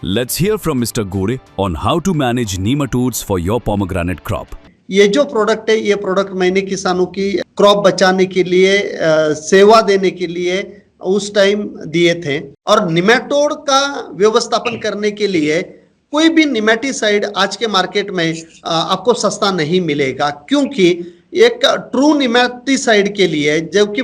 Let's hear from Mr. Gore on how to manage nematodes for your pomegranate crop. ये जो product है, ये product मैंने किसानों की क्रॉप बचाने के लिए सेवा देने के लिए उस टाइम दिए थे। और निमेटोड का व्यवस्थापन करने के लिए कोई भी निमेटिसाइड आज के मार्केट में आपको सस्ता नहीं मिलेगा, क्योंकि एक ट्रू निमेटिसाइड के लिए जबकि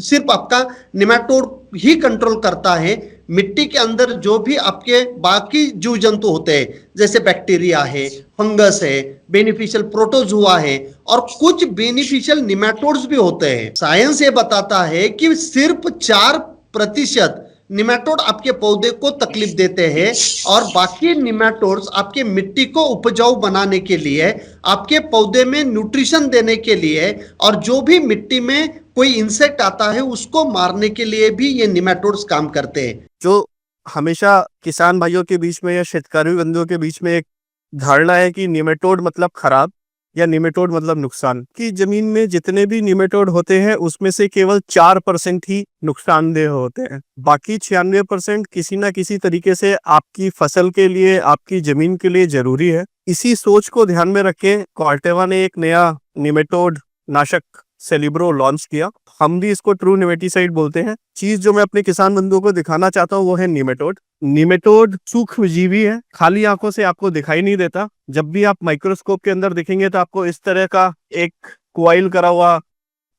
सिर्फ आपका निमेटोड ही कंट्रोल करता है, मिट्टी के अंदर जो भी आपके बाकी जीव जंतु होते हैं जैसे बैक्टीरिया है, फंगस है, बेनिफिशियल प्रोटोजुआ है और कुछ बेनिफिशियल निमेटोड्स भी होते हैं। साइंस ये बताता है कि सिर्फ 4% निमेटोड आपके पौधे को तकलीफ देते हैं और बाकी निमेटोड्स आपके मिट्टी को उपजाऊ बनाने के लिए, आपके पौधे में न्यूट्रिशन देने के लिए और जो भी मिट्टी में कोई इंसेक्ट आता है उसको मारने के लिए भी ये निमेटोड्स काम करते हैं। जो हमेशा किसान भाइयों के बीच में या शेतकारी बंधुओं के बीच में एक धारणा है कि निमेटोड मतलब खराब या निमेटोड मतलब नुकसान, कि जमीन में जितने भी निमेटोड होते हैं उसमें से केवल 4% ही नुकसानदेह होते हैं, बाकी 96% किसी ना किसी तरीके से आपकी फसल के लिए, आपकी जमीन के लिए जरूरी है। इसी सोच को ध्यान में रखे कॉर्टेवा ने एक नया निमेटोड नाशक सेलिब्रो लॉन्च किया। हम भी इसको ट्रू निमेटिसाइड बोलते हैं। चीज जो मैं अपने किसान बंधुओं को दिखाना चाहता हूँ वो है निमेटोड। निमेटोड सूक्ष्मजीवी है, खाली आंखों से आपको दिखाई नहीं देता। जब भी आप माइक्रोस्कोप के अंदर देखेंगे तो आपको इस तरह का एक कॉइल करा हुआ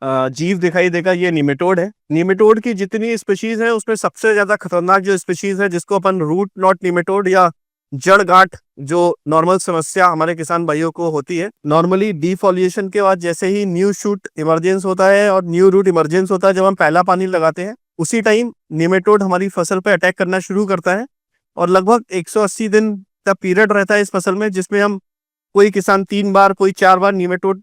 जीव दिखाई देगा, ये निमेटोड है। निमेटोड की जितनी स्पीशीज है उसमें सबसे ज्यादा खतरनाक जो स्पीशीज है जिसको अपन रूट नॉट निमेटोड या जड़ गांठ जो नॉर्मल समस्या हमारे किसान भाइयों को होती है, नॉर्मली डिफोलिएशन के बाद जैसे ही न्यू शूट इमरजेंस होता है और न्यू रूट इमरजेंस होता है, जब हम पहला पानी लगाते हैं उसी टाइम निमेटोड हमारी फसल पे अटैक करना शुरू करता है और लगभग 180 दिन का पीरियड रहता है इस फसल में, जिसमें हम कोई किसान 3 बार कोई 4 बार निमेटोड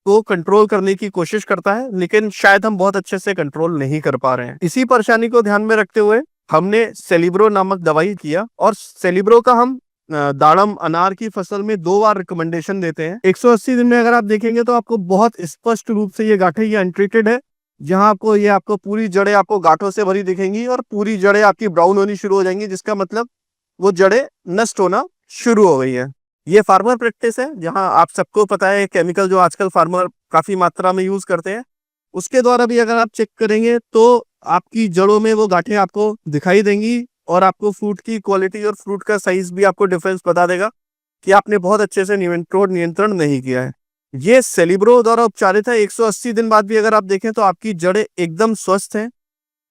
को कंट्रोल करने की कोशिश करता है, लेकिन शायद हम बहुत अच्छे से कंट्रोल नहीं कर पा रहे हैं। इसी परेशानी को ध्यान में रखते हुए हमने सेलिब्रो नामक दवाई किया और सेलिब्रो का हम दाड़म अनार की फसल में 2 बार रिकमेंडेशन देते हैं। 180 दिन में अगर आप देखेंगे तो आपको बहुत स्पष्ट रूप से ये गांठें ये अनट्रीटेड है, जहां आपको पूरी जड़ें आपको गांठों से भरी दिखेंगी और पूरी जड़ें आपकी ब्राउन होनी शुरू हो जाएंगी, जिसका मतलब वो जड़ें नष्ट होना शुरू हो गई है। ये फार्मर प्रैक्टिस है, जहां आप सबको पता है केमिकल जो आजकल फार्मर काफी मात्रा में यूज करते हैं, उसके द्वारा भी अगर आप चेक करेंगे तो आपकी जड़ों में वो गांठें आपको दिखाई देंगी और आपको फ्रूट की क्वालिटी और फ्रूट का साइज भी आपको डिफरेंस बता देगा कि आपने बहुत अच्छे से निमेटोड नियंत्रण नहीं किया है। ये सेलिब्रो द्वारा उपचारित है। 180 दिन बाद भी अगर आप देखें तो आपकी जड़ें एकदम स्वस्थ हैं,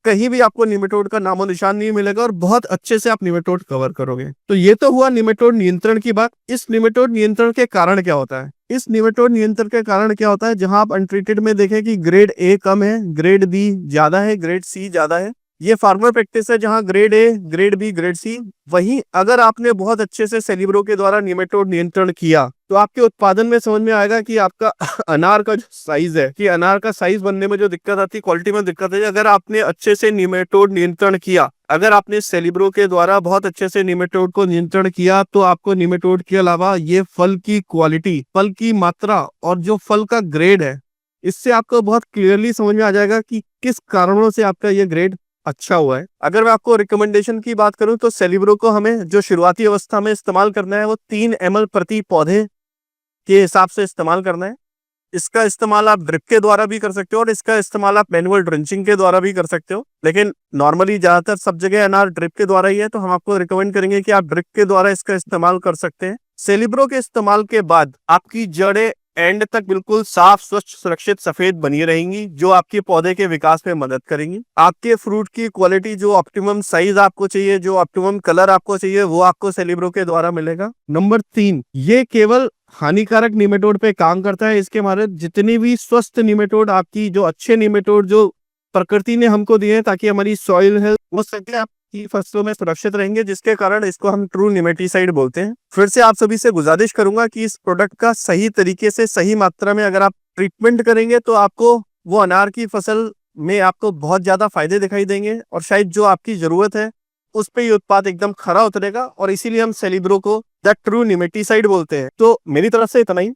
कहीं भी आपको निमेटोड का नामो निशान नहीं मिलेगा और बहुत अच्छे से आप निमेटोड कवर करोगे। तो ये तो हुआ निमेटोड नियंत्रण की बात। इस निमेटोड नियंत्रण के कारण क्या होता है? इस निमेटोड नियंत्रण के कारण क्या होता है, जहां आप अनट्रीटेड में देखें कि ग्रेड ए कम है, ग्रेड बी ज्यादा है, ग्रेड सी ज्यादा है। ये फार्मर प्रैक्टिस है जहां grade A, grade B, grade C. वहीं अगर आपने बहुत अच्छे से सेलिब्रो के द्वारा निमेटोड नियंत्रण किया तो आपके उत्पादन में समझ में आएगा कि आपका अनार का जो साइज है, कि अनार का साइज बनने में जो दिक्कत आती है, क्वालिटी में दिक्कत है, अगर आपने अच्छे से निमेटोड नियंत्रण किया, अगर आपने सेलिब्रो के द्वारा बहुत अच्छे से निमेटोड को नियंत्रण किया, तो आपको निमेटोड के अलावा ये फल की क्वालिटी, फल की मात्रा और जो फल का ग्रेड है, इससे आपको बहुत क्लियरली समझ में आ जाएगा कि किस कारणों से आपका ये ग्रेड अच्छा हुआ है। अगर मैं आपको रिकमेंडेशन की बात करूं तो सेलिब्रो को हमें जो शुरुआती अवस्था में इस्तेमाल करना है वो 3 ml प्रति पौधे के हिसाब से इस्तेमाल करना है। इसका इस्तेमाल आप ड्रिप के द्वारा भी कर सकते हो और इसका इस्तेमाल आप मैनुअल ड्रिंचिंग के द्वारा भी कर सकते हो, लेकिन नॉर्मली ज्यादातर सब जगह अनार ड्रिप के द्वारा ही है, तो हम आपको रिकमेंड करेंगे कि आप ड्रिप के द्वारा इसका इस्तेमाल कर सकते हैं। सेलिब्रो के इस्तेमाल के बाद आपकी जड़ें एंड तक बिल्कुल साफ, स्वच्छ, सुरक्षित, सफेद बनी रहेंगी, जो आपके पौधे के विकास में मदद करेंगी। आपके फ्रूट की क्वालिटी, जो ऑप्टिमम साइज आपको चाहिए, जो ऑप्टिमम कलर आपको चाहिए, वो आपको सेलिब्रो के द्वारा मिलेगा। नंबर 3, ये केवल हानिकारक निमेटोड पे काम करता है। इसके हमारे जितनी भी स्वस्थ निमेटोड, आपकी जो अच्छे निमेटोड जो प्रकृति ने हमको दिए हैं ताकि हमारी सॉइल हेल्थ वो सके, आपकी फसलों में सुरक्षित रहेंगे, जिसके कारण इसको हम ट्रू निमेटिसाइड बोलते हैं। फिर से आप सभी से गुजारिश करूंगा कि इस प्रोडक्ट का सही तरीके से, सही मात्रा में अगर आप ट्रीटमेंट करेंगे तो आपको वो अनार की फसल में आपको बहुत ज्यादा फायदे दिखाई देंगे और शायद जो आपकी जरूरत है उस पे ये उत्पाद एकदम खरा उतरेगा, और इसीलिए हम सेलिब्रो को द ट्रू निमेटिसाइड बोलते हैं। तो मेरी तरफ से इतना ही।